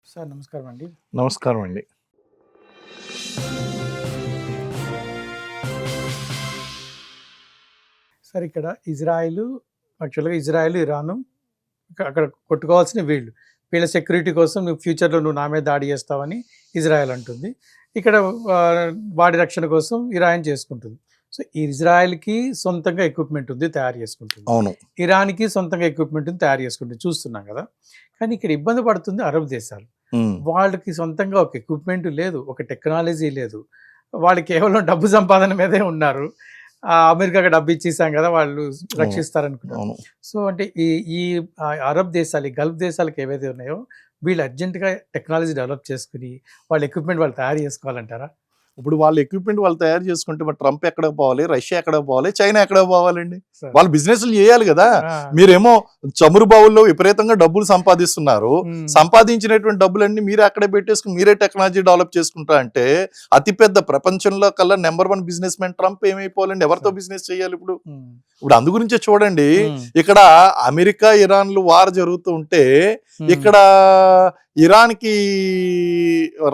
Sir నమస్కారం అండి. నమస్కారం అండి. సార్ ఇక్కడ ఇజ్రాయెల్, ఇరాను అక్కడ కొట్టుకోవాల్సిన వీళ్ళు. వీళ్ళ సెక్యూరిటీ కోసం నువ్వు ఫ్యూచర్‌లో నా మీద దాడి చేస్తావని ఇజ్రాయెల్ అంటుంది. ఇక్కడ వాడి రక్షణ కోసం ఇరాన్ చేసుకుంటుంది. సో, ఇజ్రాయెల్‌కి సొంతంగా ఎక్విప్‌మెంట్ ఉంది, తయారు చేసుకుంటుంది. అవును. ఇరాన్‌కి సొంతంగా ఎక్విప్‌మెంట్ ఉంది, తయారు చేసుకుంటుంది. చూస్తున్నాం కదా! కానీ ఇక్కడ ఇబ్బంది పడుతుంది అరబ్ దేశాలు. వాళ్ళకి సొంతంగా ఒక ఎక్విప్‌మెంట్ లేదు, ఒక టెక్నాలజీ లేదు. వాళ్ళు కేవలం డబ్బు సంపాదన మీదే ఉన్నారు. అమెరికాకి డబ్బు ఇచ్చేసాం కదా! వాళ్ళు రక్షిస్తారనుకున్నారు. అవును. సో, అంటే ఈ ఈ అరబ్ దేశాలు, ఈ గల్ఫ్ దేశాలకు ఏవైతే ఉన్నాయో వీళ్ళు అర్జెంట్‌గా టెక్నాలజీ డెవలప్ చేసుకొని వాళ్ళ ఎక్విప్‌మెంట్ వాళ్ళు తయారు చేసుకోవాలంటారా? ఇప్పుడు వాళ్ళ ఎక్విప్‌మెంట్ వాళ్ళు తయారు చేసుకుంటే మరి ట్రంప్ ఎక్కడికి పోవాలి? రష్యా ఎక్కడికి పోవాలి? చైనా ఎక్కడికి పోవాలండి? సార్. వాళ్ళు బిజినెస్‌లు చేయాలి గదా! ఆ! మీరేమో చమురు బావుల్లో విపరీతంగా డబ్బులు సంపాదిస్తున్నారు. హ్మ్. సంపాదించినటువంటి డబ్బులన్నీ మీరే అక్కడే పెట్టేసుకొని మీరే టెక్నాలజీ డెవలప్ చేసుకుంటా అంటే అతిపెద్ద ప్రపంచంలో కల్లా నంబర్ 1 బిజినెస్ మ్యాన్ ట్రంప్ ఏమైపోవాలండి? ఎవరితో బిజినెస్ చేయాలి ఇప్పుడు? హ్మ్. ఇప్పుడు అందు గురించే చూడండి, హ్మ్. ఇక్కడ అమెరికా ఇరాన్లు వార్ జరుగుతూ ఉంటే హ్మ్. ఇక్కడ ఇరాన్కి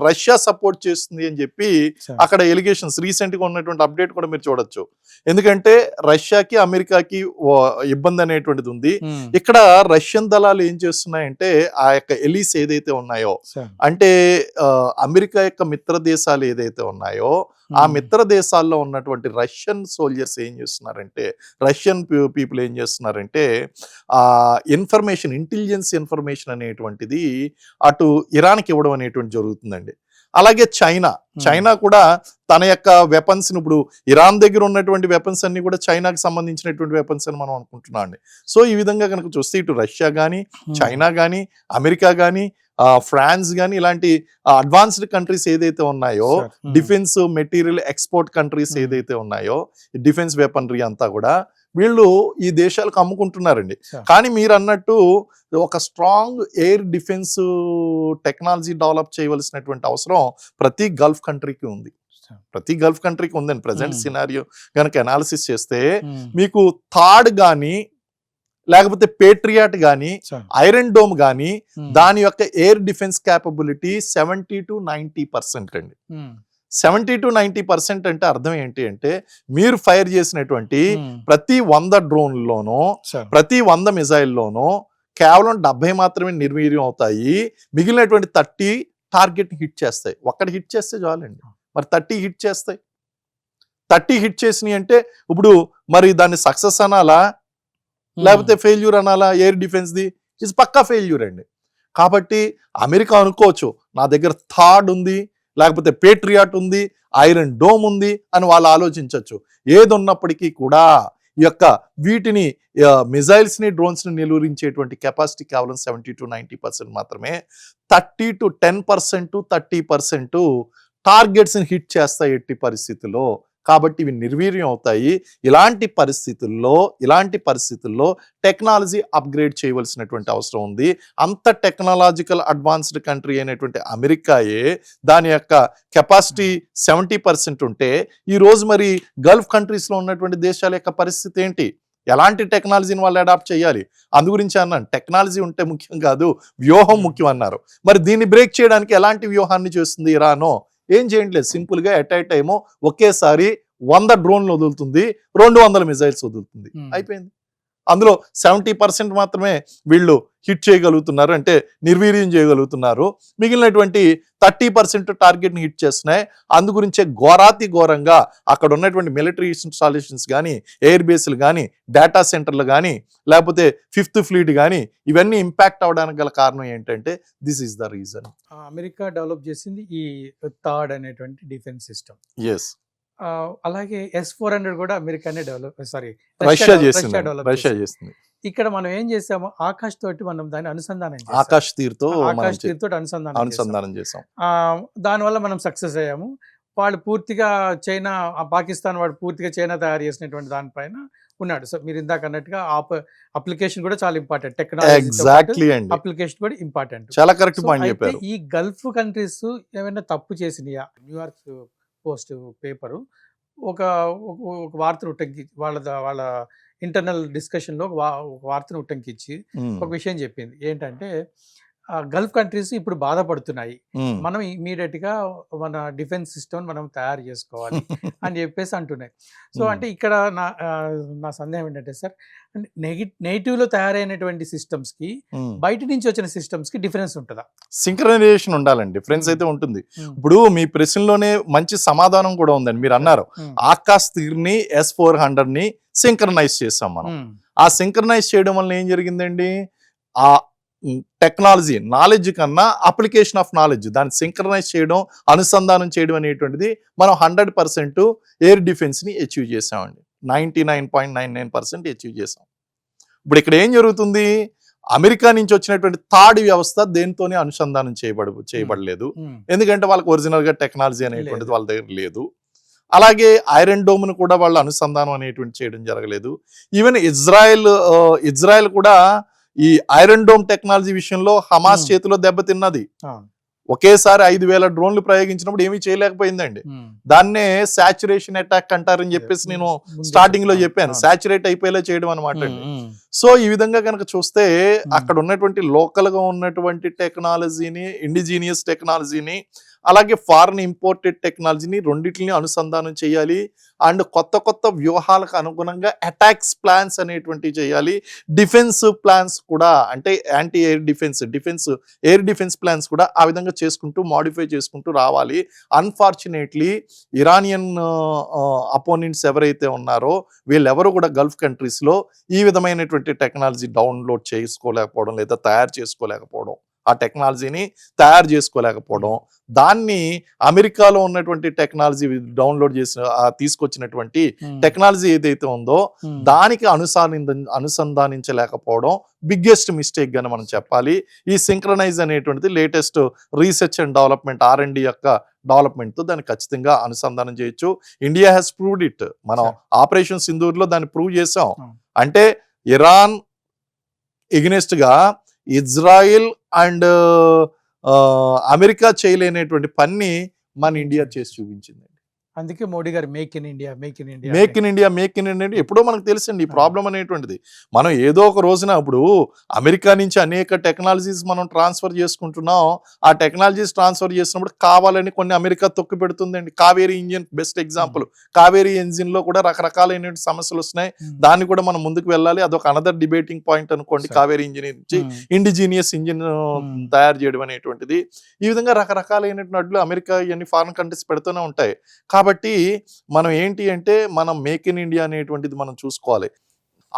రష్యా సపోర్ట్ చేస్తుంది అని చెప్పి సార్. అక్కడ ఎలిగేషన్స్ రీసెంట్ గా ఉన్నటువంటి అప్డేట్ కూడా మీరు చూడొచ్చు. ఎందుకంటే రష్యాకి అమెరికాకి ఇబ్బంది అనేటువంటిది ఉంది. హ్మ్. ఇక్కడ రష్యన్ దళాలు ఏం చేస్తున్నాయంటే ఆ యొక్క ఎలీస్ ఏదైతే ఉన్నాయో, సార్. అంటే అమెరికా యొక్క మిత్ర దేశాలు ఏదైతే ఉన్నాయో ఆ మిత్ర దేశాల్లో ఉన్నటువంటి రష్యన్ సోల్జర్స్ ఏం చేస్తున్నారంటే, రష్యన్ పీపుల్ ఏం చేస్తున్నారంటే ఇన్ఫర్మేషన్, ఇంటెలిజెన్స్ ఇన్ఫర్మేషన్ అనేటువంటిది అటు ఇరాన్కి ఇవ్వడం అనేటువంటి జరుగుతుందండి. అలాగే చైనా కూడా తన యొక్క వెపన్స్ ఇప్పుడు ఇరాన్ దగ్గర ఉన్నటువంటి వెపన్స్ అన్ని కూడా చైనాకి సంబంధించినటువంటి వెపన్స్ అని మనం అనుకుంటున్నాం అండి. సో ఈ విధంగా కనుక చూస్తే ఇటు రష్యా కానీ, చైనా కానీ, అమెరికా కానీ, ఫ్రాన్స్ కానీ ఇలాంటి అడ్వాన్స్డ్ కంట్రీస్ ఏదైతే ఉన్నాయో, డిఫెన్స్ మెటీరియల్ ఎక్స్పోర్ట్ కంట్రీస్ ఏదైతే ఉన్నాయో, డిఫెన్స్ వెపనరీ అంతా కూడా వీళ్ళు ఈ దేశాలకు అమ్ముకుంటున్నారండి. కానీ మీరు అన్నట్టు ఒక strong air defence technology develop చేయవలసినటువంటి అవసరం ప్రతి గల్ఫ్ కంట్రీకి ఉంది. ప్రతి గల్ఫ్ కంట్రీకి ఉందండి. ప్రజెంట్ సినారియో కనుక అనాలిసిస్ చేస్తే మీకు థాడ్ కానీ, లేకపోతే పేట్రియాట్ కానీ, ఐరన్ డోమ్ కానీ దాని యొక్క ఎయిర్ డిఫెన్స్ క్యాపబిలిటీ 70 to 90% అండి. 70 to 90% అంటే అర్థం ఏంటి అంటే, మీరు ఫైర్ చేసినటువంటి ప్రతి 100 డ్రోన్లోనో, ప్రతి 100 మిజైల్లోనో కేవలం 70 మాత్రమే నిర్వీర్యం అవుతాయి. మిగిలినటువంటి 30 టార్గెట్ హిట్ చేస్తాయి. ఒక్కటి హిట్ చేస్తే చాలండి. మరి 30 హిట్ చేస్తాయి. 30 హిట్ చేసినాయి అంటే ఇప్పుడు మరి దాన్ని సక్సెస్ అనాలా లేకపోతే ఫెయిల్యూర్ అనాలా? ఎయిర్ డిఫెన్స్ది ఇది పక్కా ఫెయిల్యూర్ అండి. కాబట్టి అమెరికా అనుకోవచ్చు నా దగ్గర థాడ్ ఉంది, లేకపోతే పేట్రియాట్ ఉంది, ఐరన్ డోమ్ ఉంది అని వాళ్ళు ఆలోచించవచ్చు. ఏది ఉన్నప్పటికీ కూడా ఈ యొక్క వీటిని మిజైల్స్ ని, డ్రోన్స్ ని నిలువరించేటువంటి కెపాసిటీ కేవలం 70 to 90% మాత్రమే. 30 to 10% 30% టార్గెట్స్ ని హిట్ చేస్తాయి ఎట్టి పరిస్థితుల్లో. కాబట్టి ఇవి నిర్వీర్యం అవుతాయి. ఇలాంటి పరిస్థితుల్లో టెక్నాలజీ అప్గ్రేడ్ చేయవలసినటువంటి అవసరం ఉంది. అంత టెక్నాలజికల్ అడ్వాన్స్డ్ కంట్రీ అయినటువంటి అమెరికాయే దాని యొక్క కెపాసిటీ 70% ఉంటే ఈరోజు మరి గల్ఫ్ కంట్రీస్లో ఉన్నటువంటి దేశాల యొక్క పరిస్థితి ఏంటి? ఎలాంటి టెక్నాలజీని వాళ్ళు అడాప్ట్ చేయాలి? అందు గురించి అన్నాను, టెక్నాలజీ ఉంటే ముఖ్యం కాదు, వ్యూహం ముఖ్యం అన్నారు. మరి దీన్ని బ్రేక్ చేయడానికి ఎలాంటి వ్యూహాన్ని చేస్తుంది ఇరాను? ఏం చేయట్లేదు, సింపుల్గా ఎట్ ఏ టైము ఒకేసారి 100 డ్రోన్లు వదులుతుంది, 200 మిజైల్స్ వదులుతుంది, అయిపోయింది. అందులో 70% మాత్రమే వీళ్ళు హిట్ చేయగలుగుతున్నారు, అంటే నిర్వీర్యం చేయగలుగుతున్నారు. మిగిలినటువంటి 30% టార్గెట్ని హిట్ చేస్తున్నాయి. అందు గురించే ఘోరంగా అక్కడ ఉన్నటువంటి మిలిటరీ ఇన్స్టాలేషన్స్ కానీ, ఎయిర్ బేస్లు కానీ, డేటా సెంటర్లు కానీ, లేకపోతే 5th ఫ్లీట్ కానీ ఇవన్నీ ఇంపాక్ట్ అవడానికి గల కారణం ఏంటంటే this is the reason. America develop చేసింది ఈ థాడ్ అనేటువంటి డిఫెన్స్ సిస్టమ్. ఎస్. అలాగే S-400 కూడా అమెరికానే రష్యా చేస్తుంది. ఇక్కడ మనం ఏం చేసాము, ఆకాష్ తోటి మనం దాన్ని అనుసంధానం చేసాం. ఆకాష్ తీరుతో అనుసంధానం చేసాం. దానివల్ల మనం సక్సెస్ అయ్యాము. వాళ్ళు పూర్తిగా పాకిస్తాన్ వాడు పూర్తిగా చైనా తయారు చేసినటువంటి దానిపైన ఉన్నాడు. సో మీరు ఇందాక అన్నట్టుగా అప్లికేషన్ కూడా చాలా ఇంపార్టెంట్. టెక్నాలజీ అప్లికేషన్ కూడా ఇంపార్టెంట్. చాలా కరెక్ట్ పాయింట్ చెప్పారు. ఈ గల్ఫ్ కంట్రీస్ ఏమైనా తప్పు చేసినాయా? న్యూయార్క్ పోస్ట్ పేపరు ఒక వార్తను ఉటంకి వాళ్ళ ఇంటర్నల్ డిస్కషన్లో ఒక వార్తను ఉటంకిచ్చి ఒక విషయం చెప్పింది. ఏంటంటే గల్ఫ్ కంట్రీస్ ఇప్పుడు బాధపడుతున్నాయి, ఉమ్. మనం ఇమీడియట్ గా మన డిఫెన్స్ సిస్టమ్ మనం తయారు చేసుకోవాలి అని చెప్పేసి అంటున్నాయి. సో అంటే ఇక్కడ నా సందేహం ఏంటంటే సార్, నెగిటివ్ లో తయారైనటువంటి సిస్టమ్స్ కి బయట నుంచి వచ్చిన సిస్టమ్స్ కి డిఫరెన్స్ ఉంటుందా? సింక్రనైజేషన్ ఉండాలండి, డిఫరెన్స్ అయితే ఉంటుంది. ఇప్పుడు మీ ప్రశ్నలోనే మంచి సమాధానం కూడా ఉందండి. మీరు అన్నారు ఆకాశ్ తీర్ని S-400 ని సింక్రనైజ్ చేసాం మనం. ఆ సింక్రనైజ్ చేయడం వల్ల ఏం జరిగిందండి, ఆ టెక్నాలజీ నాలెడ్జ్ కన్నా అప్లికేషన్ ఆఫ్ నాలెడ్జ్ దాన్ని సింక్రనైజ్ చేయడం, అనుసంధానం చేయడం అనేటువంటిది మనం 100% ఎయిర్ డిఫెన్స్ని అచీవ్ చేసామండి. 99.99% అచీవ్ చేసాం. ఇప్పుడు ఇక్కడ ఏం జరుగుతుంది, అమెరికా నుంచి వచ్చినటువంటి థర్డ్ వ్యవస్థ దేనితోనే అనుసంధానం చేయబడలేదు. ఎందుకంటే వాళ్ళకి ఒరిజినల్గా టెక్నాలజీ అనేటువంటిది వాళ్ళ దగ్గర లేదు. అలాగే ఐరన్ డోమ్ను కూడా వాళ్ళు అనుసంధానం అనేటువంటి చేయడం జరగలేదు. ఈవెన్ ఇజ్రాయెల్ కూడా ఈ ఐరన్ డోమ్ టెక్నాలజీ విషయంలో హమాస్ చేతిలో దెబ్బతిన్నది. ఒకేసారి 5,000 డ్రోన్లు ప్రయోగించినప్పుడు ఏమీ చేయలేకపోయిందండి. దాన్నే సాచురేషన్ అటాక్ అంటారని చెప్పేసి నేను స్టార్టింగ్ లో చెప్పాను, సాచురేట్ అయిపోయేలా చేయడం అనమాట అండి. సో ఈ విధంగా కనుక చూస్తే అక్కడ ఉన్నటువంటి లోకల్ గా ఉన్నటువంటి టెక్నాలజీని, ఇండిజీనియస్ టెక్నాలజీని, అలాగే ఫారెన్ ఇంపోర్టెడ్ టెక్నాలజీని రెండింటిని అనుసంధానం చేయాలి. అండ్ కొత్త కొత్త వ్యూహాలకు అనుగుణంగా అటాక్స్ ప్లాన్స్ అనేటువంటివి చేయాలి. డిఫెన్స్ ప్లాన్స్ కూడా, అంటే యాంటీ ఎయిర్ డిఫెన్స్ ప్లాన్స్ కూడా ఆ విధంగా చేసుకుంటూ మాడిఫై చేసుకుంటూ రావాలి. అన్ఫార్చునేట్లీ ఇరానియన్ అపోనెంట్స్ ఎవరైతే ఉన్నారో వీళ్ళెవరు కూడా గల్ఫ్ కంట్రీస్లో ఈ విధమైనటువంటి టెక్నాలజీ డౌన్లోడ్ చేసుకోలేకపోవడం, లేదా తయారు చేసుకోలేకపోవడం, ఆ టెక్నాలజీని తయారు చేసుకోలేకపోవడం, దాన్ని అమెరికాలో ఉన్నటువంటి టెక్నాలజీ డౌన్లోడ్ చేసిన తీసుకొచ్చినటువంటి టెక్నాలజీ ఏదైతే ఉందో దానికి అనుసంధానించలేకపోవడం బిగ్గెస్ట్ మిస్టేక్ గానే మనం చెప్పాలి. ఈ సింక్రనైజ్ అనేటువంటిది latest research and development R&D యొక్క డెవలప్మెంట్ తో దాన్ని ఖచ్చితంగా అనుసంధానం చేయొచ్చు. India has proved it. మనం ఆపరేషన్ సింధూర్లో దాన్ని ప్రూవ్ చేసాం. అంటే ఇరాన్ ఎగనెస్ట్ గా ఇజ్రాయిల్ అండ్ అమెరికా చేయలేనటువంటి పని మన ఇండియా చేసి చూపించింది. అందుకే మోడీ గారు మేక్ ఇన్ ఇండియా ఎప్పుడో మనకు తెలుసండి ఈ ప్రాబ్లం అనేటువంటిది. మనం ఏదో ఒక రోజున ఇప్పుడు అమెరికా నుంచి అనేక టెక్నాలజీస్ మనం ట్రాన్స్ఫర్ చేసుకుంటున్నాం. ఆ టెక్నాలజీస్ ట్రాన్స్ఫర్ చేసినప్పుడు కావాలని కొన్ని అమెరికా తొక్కి పెడుతుందండి. Kaveri engine best example. Kaveri engine లో కూడా రకరకాలైన సమస్యలు వస్తున్నాయి. దాన్ని కూడా మనం ముందుకు వెళ్ళాలి. అదొక అనదర్ డిబేటింగ్ పాయింట్ అనుకోండి. కావేరీ ఇంజిన్ నుంచి ఇండిజీనియస్ ఇంజిన్ తయారు చేయడం అనేటువంటిది. ఈ విధంగా రకరకాలైనటువంటి అమెరికా ఇవన్నీ ఫారిన్ కంట్రీస్ పెడుతూనే ఉంటాయి. కాబట్టి మనం ఏంటి అంటే మనం మేక్ ఇన్ ఇండియా అనేటువంటిది మనం చూసుకోవాలి.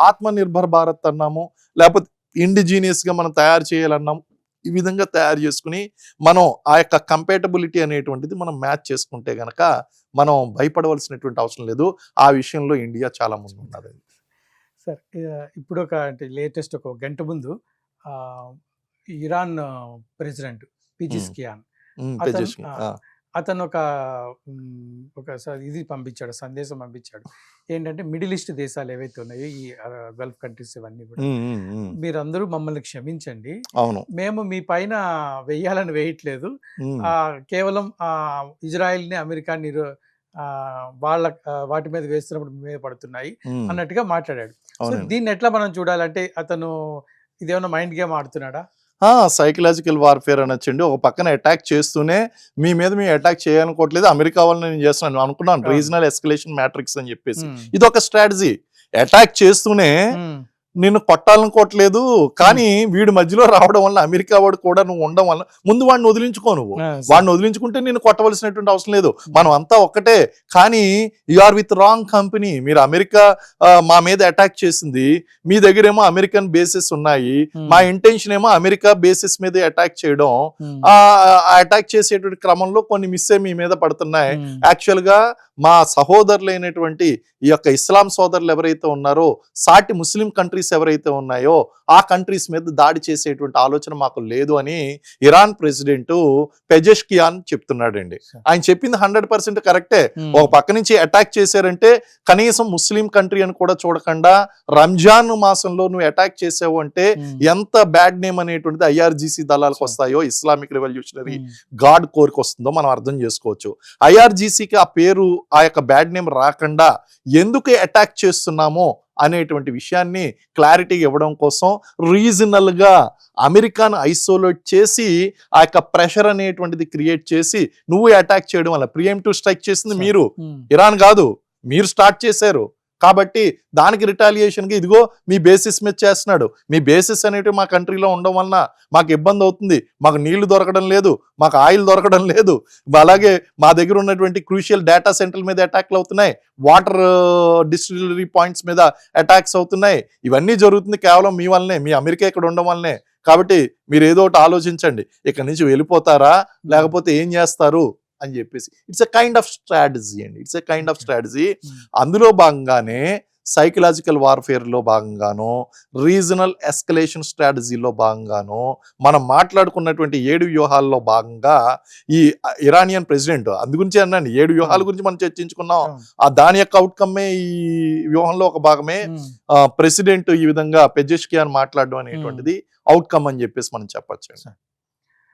ఆత్మ నిర్భర్ భారత్ అన్నాము, లేకపోతే ఇండిజీనియస్ గా మనం తయారు చేయాలన్నాము. ఈ విధంగా తయారు చేసుకుని మనం ఆ యొక్క కంపాటబిలిటీ అనేటువంటిది మనం మ్యాచ్ చేసుకుంటే గనక మనం భయపడవలసినటువంటి అవసరం లేదు. ఆ విషయంలో ఇండియా చాలా ముందు ఉన్నది. సార్ ఇప్పుడు అంటే లేటెస్ట్ ఒక గంట ముందు ఇరాన్ ప్రెసిడెంట్ పెజెష్కియాన్ అతను ఒక ఇది పంపించాడు, సందేశం పంపించాడు. ఏంటంటే మిడిల్ ఈస్ట్ దేశాలు ఏవైతే ఉన్నాయో ఈ గల్ఫ్ కంట్రీస్ ఇవన్నీ కూడా మీరందరూ మమ్మల్ని క్షమించండి, మేము మీ పైన వేయాలని వేయట్లేదు, కేవలం ఇజ్రాయెల్ ని అమెరికాని వాటి మీద వేస్తున్నప్పుడు మీద పడుతున్నాయి అన్నట్టుగా మాట్లాడాడు. సో దీన్ని ఎట్లా మనం చూడాలంటే అతను ఇదేమన్నా మైండ్ గేమ్ ఆడుతున్నాడా? సైకలాజికల్ వార్ఫేర్ అనొచ్చండి. ఒక పక్కన అటాక్ చేస్తూనే మీ మీద మేము అటాక్ చేయాలనుకోవట్లేదు, అమెరికా వాళ్ళని నేను చేస్తున్నాను అనుకున్నాను, రీజనల్ ఎస్కలేషన్ మ్యాట్రిక్స్ అని చెప్పేసి. ఇది ఒక స్ట్రాటజీ. అటాక్ చేస్తూనే నిన్ను కొట్టాలనుకోవట్లేదు, కానీ వీడి మధ్యలో రావడం వల్ల అమెరికా వాడు కూడా నువ్వు ఉండడం వల్ల ముందు వాడిని వదిలించుకో. నువ్వు వాడిని వదిలించుకుంటే నేను కొట్టవలసినటువంటి అవసరం లేదు, మనం అంతా ఒక్కటే. కానీ you are with wrong company. మీరు అమెరికా మా మీద అటాక్ చేసింది, మీ దగ్గర ఏమో అమెరికన్ బేసెస్ ఉన్నాయి, మా ఇంటెన్షన్ ఏమో అమెరికా బేసెస్ మీద అటాక్ చేయడం. ఆ అటాక్ చేసేటువంటి క్రమంలో కొన్ని మిస్సే మీ మీద పడుతున్నాయి. యాక్చువల్ గా మా సహోదరులైనటువంటి ఈ యొక్క ఇస్లాం సోదరులు ఎవరైతే ఉన్నారో, సాటి ముస్లిం కంట్రీస్ ఎవరైతే ఉన్నాయో ఆ కంట్రీస్ మీద దాడి చేసేటువంటి ఆలోచన మాకు లేదు అని ఇరాన్ ప్రెసిడెంట్ పెజెష్కియాన్ చెప్తున్నాడండి. ఆయన చెప్పింది 100% కరెక్టే. ఒక పక్క నుంచి అటాక్ చేశారంటే కనీసం ముస్లిం కంట్రీ అని కూడా చూడకుండా రంజాన్ మాసంలో నువ్వు అటాక్ చేసావు అంటే ఎంత బ్యాడ్ నేమ్ అనేటువంటిది IRGC దళాలకు వస్తాయో, ఇస్లామిక్ రెవల్యూషనరీ గార్డ్ కోర్కి వస్తుందో మనం అర్థం చేసుకోవచ్చు. IRGCకి ఆ పేరు, ఆ యొక్క బ్యాడ్ నేమ్ రాకుండా ఎందుకు అటాక్ చేస్తున్నామో అనేటువంటి విషయాన్ని క్లారిటీగా ఇవ్వడం కోసం రీజనల్గా అమెరికాను ఐసోలేట్ చేసి ఆ యొక్క ప్రెషర్ అనేటువంటిది క్రియేట్ చేసి నువ్వు అటాక్ చేయడం వల్ల ప్రియంటివ్ స్ట్రైక్ చేసింది మీరు, ఇరాన్ కాదు, మీరు స్టార్ట్ చేశారు. కాబట్టి దానికి రిటాలియేషన్గా ఇదిగో మీ బేసిస్ మీద చేస్తున్నాడు. మీ బేసిస్ అనేవి మా కంట్రీలో ఉండడం వలన మాకు ఇబ్బంది అవుతుంది, మాకు నీళ్లు దొరకడం లేదు, మాకు ఆయిల్ దొరకడం లేదు, అలాగే మా దగ్గర ఉన్నటువంటి క్రూషియల్ డేటా సెంటర్ల మీద అటాక్లు అవుతున్నాయి, వాటర్ డిస్టిలరీ పాయింట్స్ మీద అటాక్స్ అవుతున్నాయి. ఇవన్నీ జరుగుతుంది కేవలం మీ వల్లనే, మీ అమెరికా ఇక్కడ ఉండడం వల్లనే. కాబట్టి మీరు ఏదో ఒకటి ఆలోచించండి, ఇక్కడ నుంచి వెళ్ళిపోతారా లేకపోతే ఏం చేస్తారు అని చెప్పేసి. It's a kind of strategy అండి, it's a kind of strategy. అందులో భాగంగానే సైకలాజికల్ వార్ఫేర్లో భాగంగానో రీజనల్ ఎస్కలేషన్ స్ట్రాటజీలో భాగంగానో మనం మాట్లాడుకున్నటువంటి 7 వ్యూహాల్లో భాగంగా ఈ ఇరానియన్ ప్రెసిడెంట్, అందు గురించి అన్నాను 7 వ్యూహాల గురించి మనం చర్చించుకున్నాం. దాని యొక్క అవుట్కమ్మే ఈ వ్యూహంలో ఒక భాగమే ప్రెసిడెంట్ ఈ విధంగా పెజెష్కియాన్ మాట్లాడడం అనేటువంటిది అవుట్కమ్ అని చెప్పేసి మనం చెప్పచ్చు.